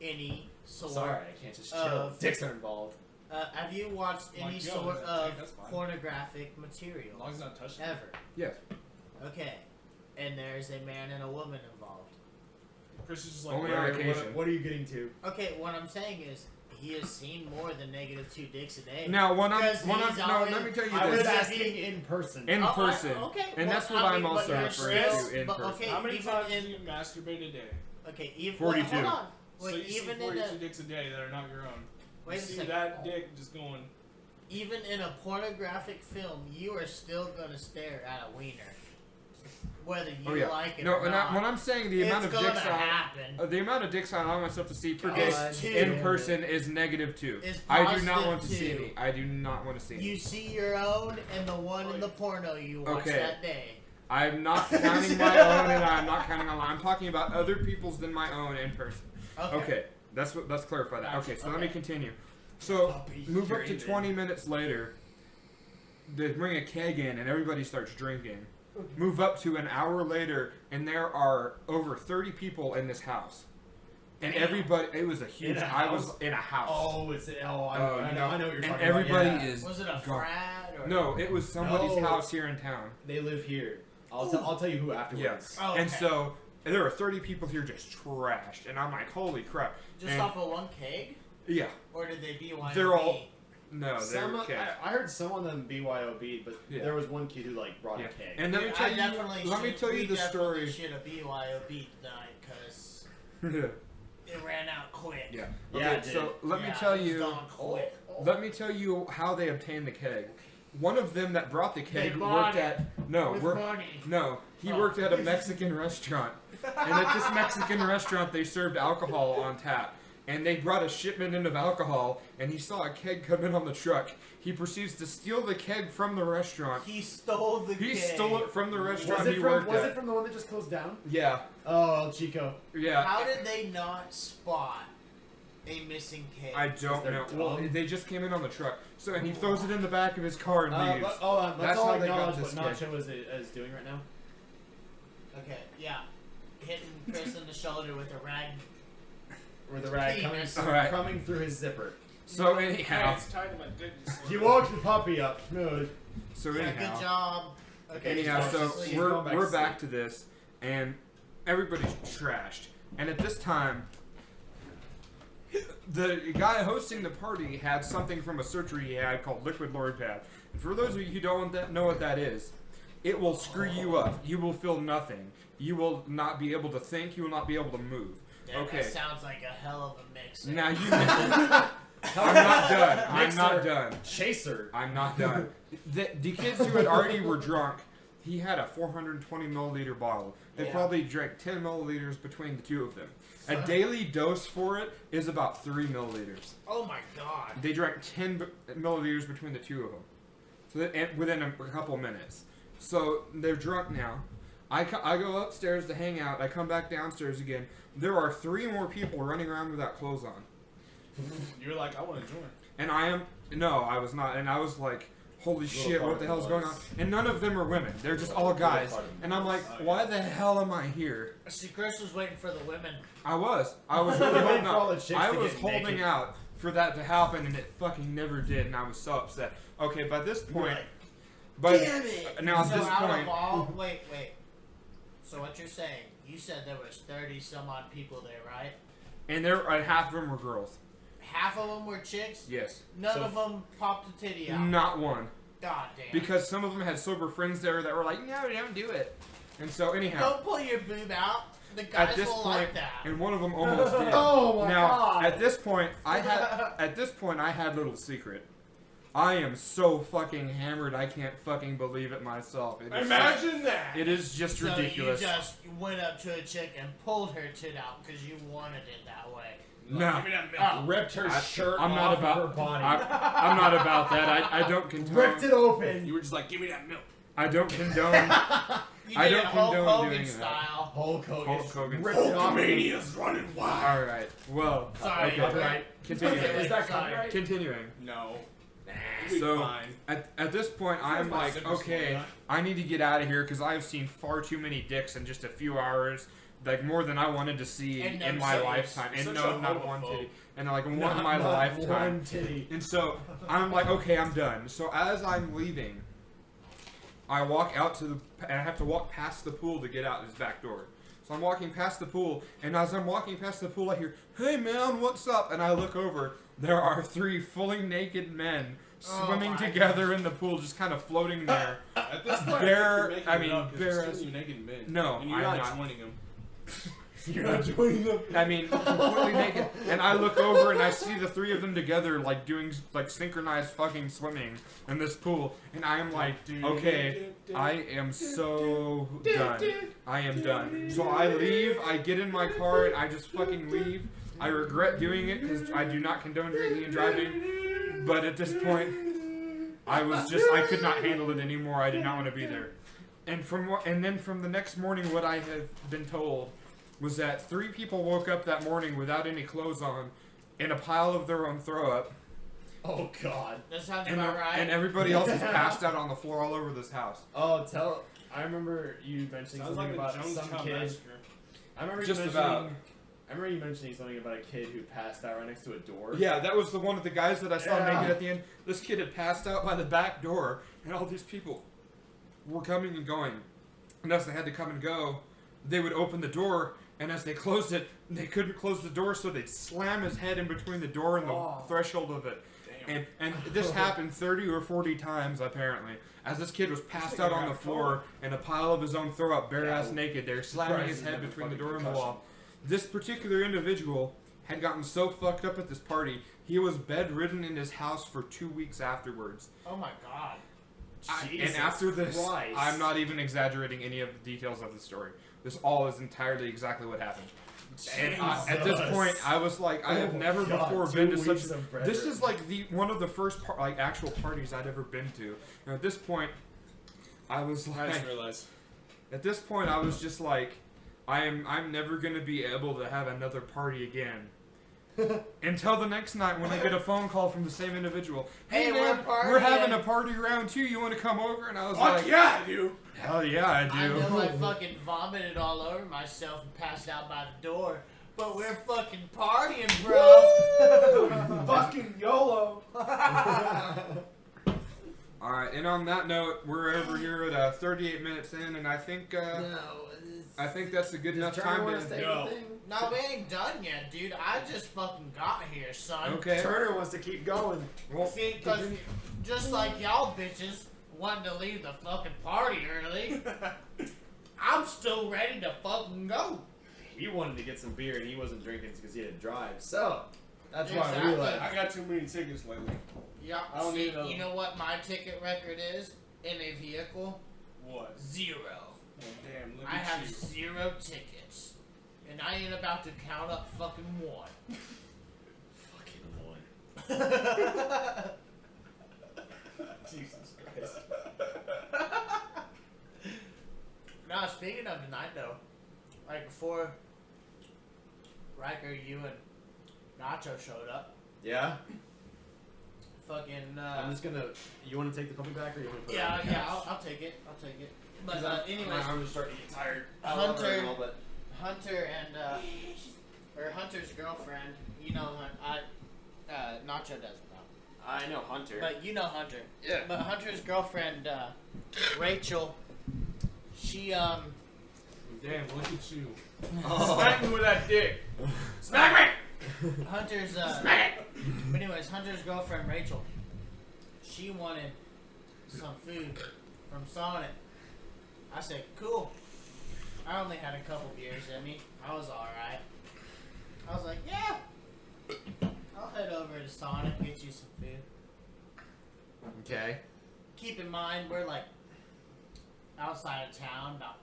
H: any sort?
G: Sorry, I can't just chill.
H: Of-
G: Dicks are involved.
H: Have you watched
C: Like,
H: any
C: yo,
H: sort
C: that's
H: of
C: fine.
H: pornographic material
C: As long as it's not touching.
H: ever?
B: Yes.
H: Okay, and there's a man and a woman involved.
C: Chris is just like,
B: Only
C: "Where-
B: on
C: where-
B: occasion.
G: What are you getting to?
H: Okay, what I'm saying is he has seen more than -2 dicks a day.
B: Now, when I'm
H: Because
B: no,
H: he's
B: let
H: always-
B: me tell you
G: I was
B: this.
G: asking in person.
B: In
H: Oh,
B: person.
H: okay,
B: And
H: well,
B: that's what
H: I
B: I'm
H: mean,
B: also
H: but you're
B: referring
H: still-
B: to in
H: but
B: person.
H: okay,
C: How many
H: even
C: times
H: in-
C: do you masturbate a day?
H: Okay, even
B: 42.
H: Hold on.
C: So
H: Wait,
C: you see
H: even
C: 42
H: in a
C: dicks a day that are not your own.
H: wait
C: You
H: a
C: see
H: second.
C: that dick just going.
H: Even in a pornographic film, you are still gonna stare at a wiener. whether you like it
B: no,
H: or
B: and
H: not.
B: when I'm saying the amount of
H: it's
B: dicks
H: gonna happen.
B: the amount of dicks I allow myself to see per day
H: It's two.
B: in person is -2.
H: It's
B: I do not
H: positive
B: want to see
H: two.
B: any. I do not want to see any.
H: You see your own and the one in the porno you watched
B: Okay.
H: that day.
B: I'm not counting my own, and I'm not counting online. I'm talking about other people's than my own in person. Okay, let's clarify that.
H: Gotcha.
B: Okay, so let me
H: Okay.
B: continue. So
G: Puppy,
B: move
G: you're
B: up to
G: in
B: 20 minutes later. They bring a keg in, and everybody starts drinking. Move up to an hour later, and there are over 30 people in this house. And
H: Damn.
B: everybody, it was a huge.
G: In a
B: I was
G: house?
B: in a house.
G: Oh, I know what you're
B: and
G: talking
B: everybody
G: about. Yeah.
B: is
H: Was it a
B: drunk.
H: frat or
B: No, it was somebody's
G: No.
B: house here in town.
G: They live here. I'll tell you who afterwards.
H: Oh,
B: And
H: okay.
B: so there are 30 people here just trashed, and I'm like, holy crap!
H: just
B: and,
H: off of one keg,
B: yeah,
H: or did they BYOB?
B: they're all no, they're
G: Some
B: okay.
G: I heard some of them BYOB, but
B: Yeah.
G: there was one kid who like brought
B: Yeah.
G: a keg.
B: And let me tell you the story.
H: Should have BYOB tonight because
B: Yeah.
H: it ran out quick.
B: Yeah.
G: Yeah,
B: Okay,
G: it did.
B: so let me
H: Yeah,
B: tell
H: it was
B: you.
H: gone quick.
B: Let me tell you how they obtained the keg. One of them that brought the keg
H: They bought
B: worked
H: it
B: at no,
H: with
B: work,
H: money.
B: no, he
H: Oh.
B: worked at a Mexican restaurant, and at this Mexican restaurant they served alcohol on tap. And they brought a shipment in of alcohol, and he saw a keg come in on the truck. He proceeds to steal the keg from the restaurant.
H: He stole the
B: He
H: keg.
B: stole it from the restaurant
G: Was it
B: he
G: from
B: worked
G: was
B: at.
G: it from the one that just closed down?
B: Yeah,
G: Oh, El Chico.
B: yeah.
H: How did they not spot a missing keg?
B: I don't
G: they're
B: know. Well,
G: dumb.
B: they just came in on the truck, so and he throws it in the back of his car and leaves.
G: Let's
B: That's
G: all
B: how they got
G: acknowledge
B: this
G: what
B: keg.
G: Nacho is doing right now.
H: Okay, yeah. Hitting Chris in the shoulder with a rag.
G: With the rag
H: Penis.
B: Alright.
G: coming through his zipper.
B: So
C: Yeah,
B: anyhow,
C: it's tied to my dick.
G: He woke the puppy up. Smooth.
B: so
H: Yeah,
B: anyhow.
H: good job. Okay,
B: Anyhow,
H: he's
B: so
H: going to sleep.
B: we're
G: going back
B: we're
G: to
B: back to this, and everybody's trashed. And at this time, the guy hosting the party had something from a surgery he had called Liquid Lord Pad. And for those of you who don't know what that is, it will screw you up. You will feel nothing. You will not be able to think. You will not be able to move.
H: Yeah,
B: Okay.
H: That sounds like a hell of a mix.
B: Now you. I'm not done. I'm not
G: Mixer.
B: done.
G: Chaser.
B: I'm not done. The kids who had already were drunk, he had a 420 milliliter bottle. They
H: Yeah.
B: probably drank 10 milliliters between the two of them. A daily dose for it is about 3 milliliters.
H: Oh my god.
B: They drank 10 milliliters between the two of them. So that, and within a couple minutes. So they're drunk now. I go upstairs to hang out. I come back downstairs again. There are 3 more people running around without clothes on.
C: You're like, I want to join.
B: And I was not. And I was like, holy shit, what the hell's going on? And none of them are women. They're just all guys. And I'm like, why the hell am I here?
H: See, Chris was waiting for the women.
B: I was really holding
G: for all the
B: out.
G: chicks
B: I
G: to
B: was
G: get
B: holding
G: naked.
B: out for that to happen, and it fucking never did, and I was so upset. Okay, by this point, but
H: Damn it!
B: now at
H: So
B: this
H: out
B: point,
H: of all, wait. So what you're saying? You said there was 30 some odd people there, right?
B: and half of them were girls.
H: Half of them were chicks.
B: Yes,
H: None of them popped a titty out.
B: not one,
H: God damn.
B: because some of them had sober friends there that were like, no, don't do it. And so anyhow,
H: Don't pull your boob out. The guys
B: at this
H: will
B: point,
H: like that.
B: and one of them almost did.
G: Oh my
B: Now,
G: god.
B: at this point, I had little secret. I am so fucking hammered, I can't fucking believe it myself. It is
C: Imagine that.
B: It is just
H: So
B: ridiculous.
H: you just went up to a chick and pulled her tit out because you wanted it that way.
B: No,
C: Give me that milk.
G: Ripped her shirt
B: I'm not
G: off
B: about.
G: of her body.
B: I'm not about that. I don't
G: Ripped
B: condone.
G: it open.
C: You were just like, give me that milk.
B: I don't condone.
H: You
B: I
H: did
B: don't
H: it Hulk
B: condone
H: Hogan
B: doing that.
H: style.
G: Hulk Hogan.
B: Hulk Hogan.
G: Ripped it off.
C: Hulkamania's running wild.
B: All right. Well.
H: Sorry.
B: Okay.
H: Copyright.
B: Continuing.
H: Okay.
G: Is that
H: Sorry.
G: copyright?
B: Continuing.
C: No.
B: So
C: fine.
B: at this point, I'm
C: my
B: like,
C: zipper's
B: okay,
C: going on.
B: I need to get out of here because I've seen far too many dicks in just a few hours. Like more than I wanted to see
H: And no
B: in my
H: titties.
B: lifetime. And
C: Such
B: no,
C: a
B: not one
C: homophobe.
B: titty. And like one
G: Not
B: in my lifetime.
G: One titty.
B: And so I'm like, okay, I'm done. So as I'm leaving, I walk out to and I have to walk past the pool to get out his back door. So I'm walking past the pool, and as I'm walking past the pool, I hear, "Hey man, what's up?" And I look over. There are 3 fully naked men
H: Oh
B: swimming
H: my
B: together in the pool, just kind of floating there.
C: At this point,
B: Bare-
C: you're making
B: I
C: it
B: mean,
C: up 'cause
B: bare
C: it's
B: as-
C: you naked men.
B: No,
C: and you're
B: I'm
C: not
B: not.
C: joining them. You're not joining them.
B: I mean, completely naked. And I look over and I see the three of them together, like doing like synchronized fucking swimming in this pool. And I am like, okay, I am so done. I am done. So I leave. I get in my car and I just fucking leave. I regret doing it because I do not condone drinking and driving. But at this point, I could not handle it anymore. I did not want to be there. And then from the next morning, what I have been told was that 3 people woke up that morning without any clothes on, in a pile of their own throw up,
G: Oh God.
H: That sounds
B: and,
H: about right.
B: and everybody else was passed out on the floor all over this house.
G: Oh, I remember you mentioning
C: Sounds
G: something
C: like a
G: about
C: Jonestown
G: some kid.
C: massacre.
G: I remember
B: Just
G: you
B: about.
G: mentioning. I remember you mentioning something about a kid who passed out right next to a door.
B: Yeah, that was the one of the guys that I saw
G: Yeah.
B: naked at the end. This kid had passed out by the back door, and all these people were coming and going. And as they had to come and go, they would open the door, and as they closed it, they couldn't close the door, so they'd slam his head in between the door and the threshold of it. And this happened 30 or 40 times, apparently. As this kid was passed out on the floor in a pile of his own throw up, bare ass naked, they're slamming his head between the door and the wall. This particular individual had gotten so fucked up at this party, he was bedridden in his house for 2 weeks afterwards.
H: Oh my god.
B: And after this,
G: Christ.
B: I'm not even exaggerating any of the details of the story. This all is entirely exactly what happened. And at this point, I was like, I have never before been to such. This is like one of the first actual parties I'd ever been to. And at this point, I was
C: I
B: like,
C: just realized.
B: at this point, I was just like, I'm never gonna be able to have another party again. Until the next night when I get a phone call from the same individual. Hey,
H: Hey,
B: man,
H: we're
B: we're having
H: partying."
B: a party round 2. You want to come over? And I was
C: Fuck
B: like,
C: yeah, I do.
B: hell yeah, I
H: I
B: do.
H: know I fucking vomited all over myself and passed out by the door, but we're fucking partying, bro.
C: Fucking YOLO.
B: All right, and on that note, we're over here at 38 minutes in, and I think that's a good enough time to.
C: No.
H: No, we ain't done yet, dude. I just fucking got here, son.
B: Okay.
G: Turner wants to keep going.
B: Well,
H: See, cause just like y'all bitches wanting to leave the fucking party early, I'm still ready to fucking go.
G: He wanted to get some beer and he wasn't drinking because he had to drive. So that's why
H: Exactly.
G: we left.
C: I got too many tickets lately.
H: Yeah,
C: I don't
H: see,
C: need those.
H: you know what my ticket record is in a vehicle?
C: What?
H: 0.
C: Well, damn, look
H: I
C: at
H: have
C: you.
H: 0 tickets. And I ain't about to count up fucking 1.
G: Fucking one.
C: Jesus Christ.
H: Now, speaking of tonight, though, like before Ryker, you and Nacho showed up,
G: Yeah.
H: fucking,
G: I'm just gonna. You want to take the puppy back or you want to put it on the
H: yeah,
G: couch?
H: I'll take it. I'll take it. But
G: 'Cause
H: anyways,
G: my arms are starting to get tired. I love her and all, but
H: Hunter and or Hunter's girlfriend, you know, Nacho doesn't know,
G: I know Hunter.
H: but you know Hunter.
G: Yeah.
H: But Hunter's girlfriend, Rachel, she
C: Damn, look at you.
G: Oh.
C: Smack me with that dick. Smack me!
H: Hunter's
C: Smack it!
H: But anyways, Hunter's girlfriend Rachel, she wanted some food from Sonic. I said, cool. I only had a couple beers in me. I was alright. I was like, yeah. I'll head over to Sonic, get you some food.
G: Okay.
H: Keep in mind, we're like outside of town, about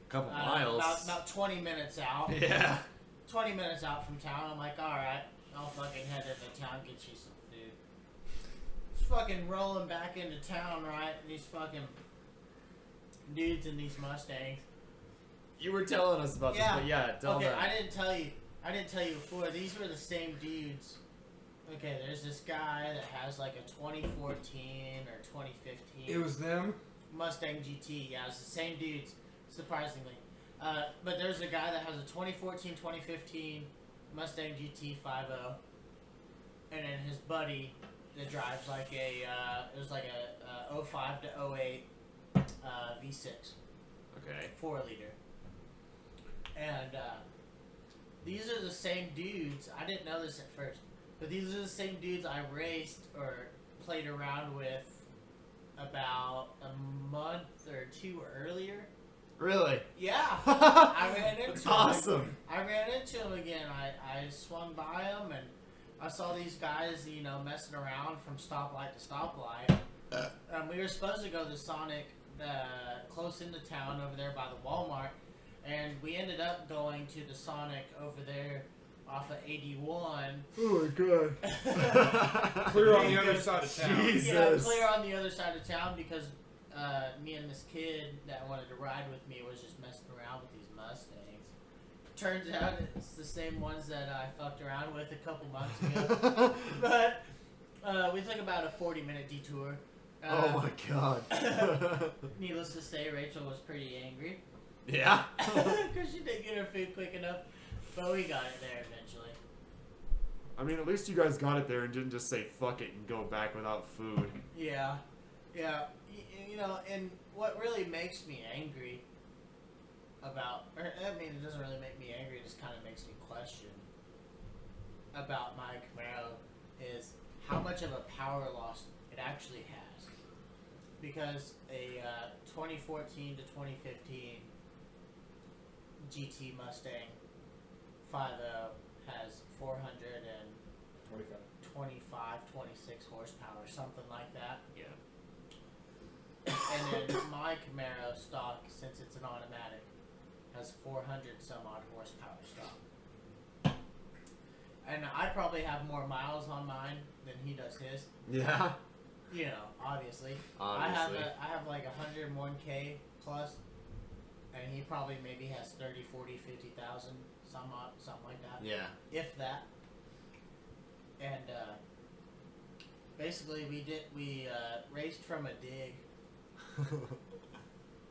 G: Couple miles.
H: about 20 minutes out.
G: Yeah.
H: 20 minutes out from town. I'm like, alright, I'll fucking head into town, get you some food. Just fucking rolling back into town, right? These fucking dudes in these Mustangs.
G: You were telling us about
H: Yeah.
G: this, but yeah, tell
H: Okay,
G: them.
H: I didn't tell you before. These were the same dudes. Okay, there's this guy that has like a 2014 or 2015
B: it was them.
H: Mustang GT. Yeah, it's the same dudes, surprisingly. But there's a guy that has a 2014, 2015 Mustang GT 5.0, and then his buddy that drives like a it was like a 05 to 08 V6.
G: Okay.
H: 4 liter. And these are the same dudes. I didn't know this at first, but these are the same dudes I raced or played around with about a month or 2 earlier
D: Really?
H: Yeah, I ran into him.
D: Awesome.
H: I ran into him again. I swung by him and I saw these guys, you know, messing around from stoplight to stoplight. We were supposed to go to Sonic close into town over there by the Walmart, and we ended up going to the Sonic over there off of 81.
D: Oh my god.
B: Clear on the other side of town.
D: Jesus.
H: Yeah, clear on the other side of town because me and this kid that wanted to ride with me was just messing around with these Mustangs. Turns out it's the same ones that I fucked around with a couple months ago. But we took about a 40-minute detour.
D: Oh my god.
H: Needless to say, Rachel was pretty angry.
D: Yeah?
H: Because she didn't get her food quick enough. But we got it there eventually.
D: I mean, at least you guys got it there and didn't just say fuck it and go back without food.
H: Yeah. Yeah. You know, and what really makes me angry about, or I mean, it doesn't really make me angry, it just kind of makes me question about my Camaro is how much of a power loss it actually has. Because a 2014 to 2015 GT Mustang 5.0 has 26 horsepower, something like that.
D: Yeah.
H: And then my Camaro stock, since it's an automatic, has 400 some odd horsepower stock. And I probably have more miles on mine than he does his.
D: Yeah?
H: You know, obviously.
D: Obviously.
H: I have like 101k plus, and he probably maybe has 30, 40, 50,000, something like that.
D: Yeah.
H: If that. And basically we raced from a dig,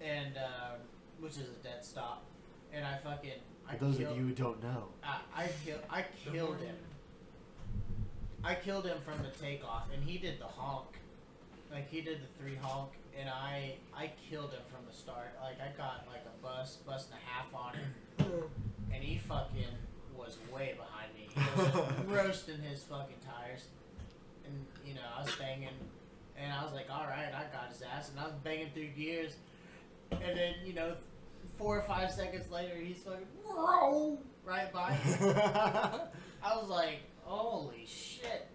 H: and which is a dead stop, and
D: For those of you who don't know.
H: I killed him. I killed him from the takeoff, and he did the honk. Like, he did the 3 honk, and I killed him from the start. Like, I got like a bus and a half on him, and he fucking was way behind me. He was just roasting his fucking tires, and you know, I was banging, and I was like, all right, I got his ass, and I was banging through gears, and then, you know, 4 or 5 seconds later, he's fucking right by me. I was like, holy shit.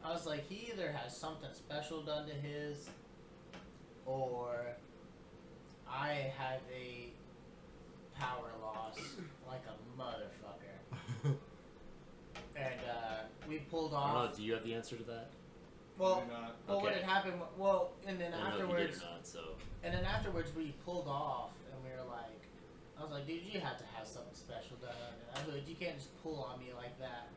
H: I was like, he either has something special done to his, or I have a power loss like a motherfucker. And we pulled
D: I don't
H: off.
D: know, do you have the answer to that?
H: Well,
C: Maybe not.
H: well, what
D: Okay.
H: had happened? Well, and then
D: I don't know if you
H: afterwards,
D: did or not, so.
H: and then afterwards we pulled off, and we were like, I was like, dude, you have to have something special done under that hood. You can't just pull on me like that.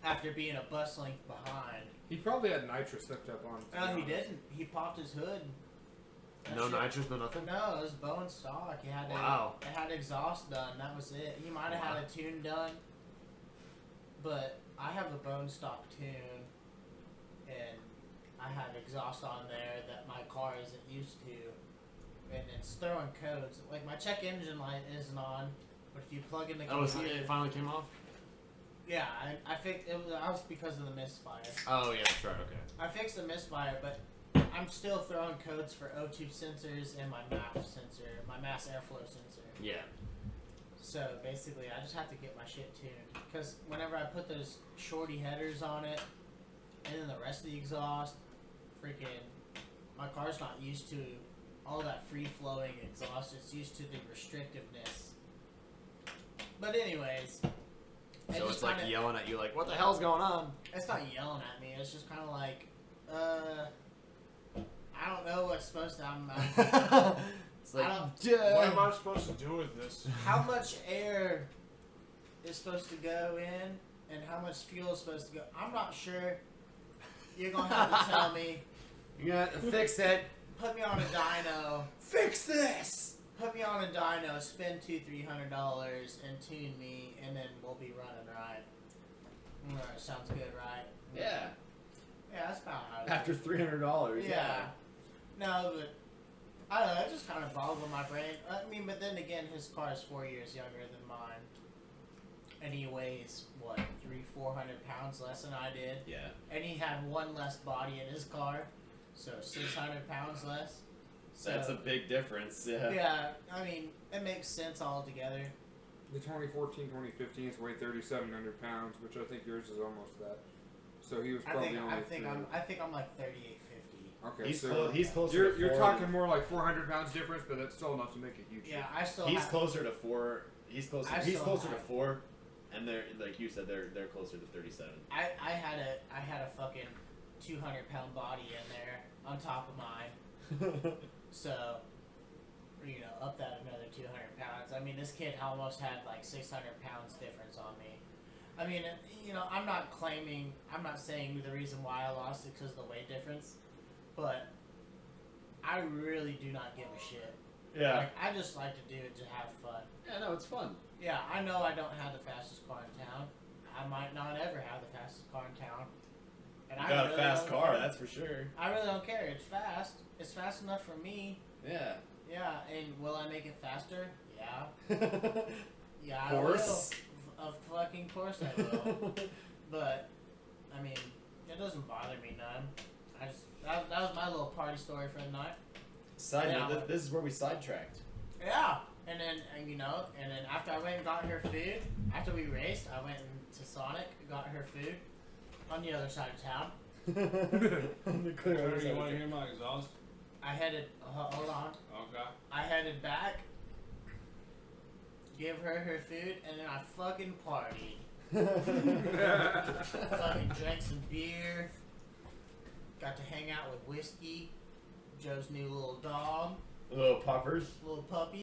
H: After being a bus length behind.
B: He probably had nitrous hooked up on.
H: No, he didn't. He popped his hood. That
D: No
H: shit-
D: nitrous, no nothing?
H: No, it was bone stock. It had
D: Wow.
H: it had exhaust done. That was it. He might have had a tune done, but I have a bone stock tune, and I have exhaust on there that my car isn't used to, and it's throwing codes. Like, my check engine light isn't on, but if you plug in the
D: Oh,
H: computer,
D: it finally came off?
H: yeah, I fixed it. Was because of the misfire.
D: Oh, yeah, that's right, okay.
H: I fixed the misfire, but I'm still throwing codes for O2 sensors and my MAF sensor, my mass airflow sensor.
D: Yeah.
H: So basically, I just have to get my shit tuned. Because whenever I put those shorty headers on it, and then the rest of the exhaust, freaking, my car's not used to all that free-flowing exhaust. It's used to the restrictiveness. But anyways.
D: So it's
H: just
D: like
H: kinda,
D: yelling at you like, what the hell's going on?
H: it's not yelling at me. It's just kind of like, I don't know what's supposed to.
D: It's like,
H: I don't-
C: What am
D: duh.
C: I supposed to do with this?
H: How much air is supposed to go in, and how much fuel is supposed to go? I'm not sure. You're gonna have to tell me.
D: You're gonna have to fix it.
H: Put me on a dyno.
D: Fix this!
H: Put me on a dyno. Spend $200-300 and tune me, and then we'll be running right. Sounds good, right?
D: Yeah.
H: Yeah, that's about how it
D: After
H: is.
D: $300.
H: Yeah. No, but I don't know. It just kind of boggled my brain. I mean, but then again, his car is 4 years younger than mine, and he weighs what 300-400 pounds less than I did,
D: Yeah.
H: and he had one less body in his car, so 600 pounds less. So,
D: That's a big difference. Yeah.
H: yeah, I mean, it makes sense all together.
B: The 2014-2015 is weighed 3,700 pounds, which I think yours is almost that. So he was
H: I
B: probably
H: think
B: only.
H: I think I'm like 3850.
B: Okay,
D: He's
B: so
D: he's closer.
B: you're
D: to 4.
B: talking more like 400 pounds difference, but that's still enough to make a huge.
H: Yeah,
B: difference.
H: I still.
D: He's
H: have,
D: closer to 4. He's closer.
H: I
D: He's
H: still
D: closer to
H: have-
D: 4, and they're like you said. They're closer to 37.
H: I had a fucking 200-pound body in there on top of mine. So, you know, up that another 200 pounds. I mean, this kid almost had like 600 pounds difference on me. I mean, you know, I'm not saying the reason why I lost it because of the weight difference, but I really do not give a shit.
D: Yeah.
H: Like, I just like to do it to have fun.
D: Yeah. No, it's fun.
H: Yeah, I know I don't have the fastest car in town. I might not ever have the fastest car in town. And
D: You got
H: really
D: a fast
H: don't
D: car,
H: care.
D: that's for sure.
H: I really don't care. It's fast. It's fast enough for me.
D: Yeah.
H: Yeah, and will I make it faster? Yeah. Yeah, I
D: Course.
H: will. Of fucking course I will. But, I mean, it doesn't bother me none. That was my little party story for the night.
D: Side
H: Yeah.
D: note, this is where we sidetracked.
H: Yeah. And then after I went and got her food, after we raced, I went to Sonic, got her food on the other side of town.
D: On the clear other
C: You
D: side
C: want
D: of
C: to hear my exhaust?
H: I headed, hold on.
C: Okay.
H: I headed back, give her food, and then I fucking partied. Fucking drank some beer, got to hang out with Whiskey, Joe's new little dog,
D: Little poppers.
H: little puppy.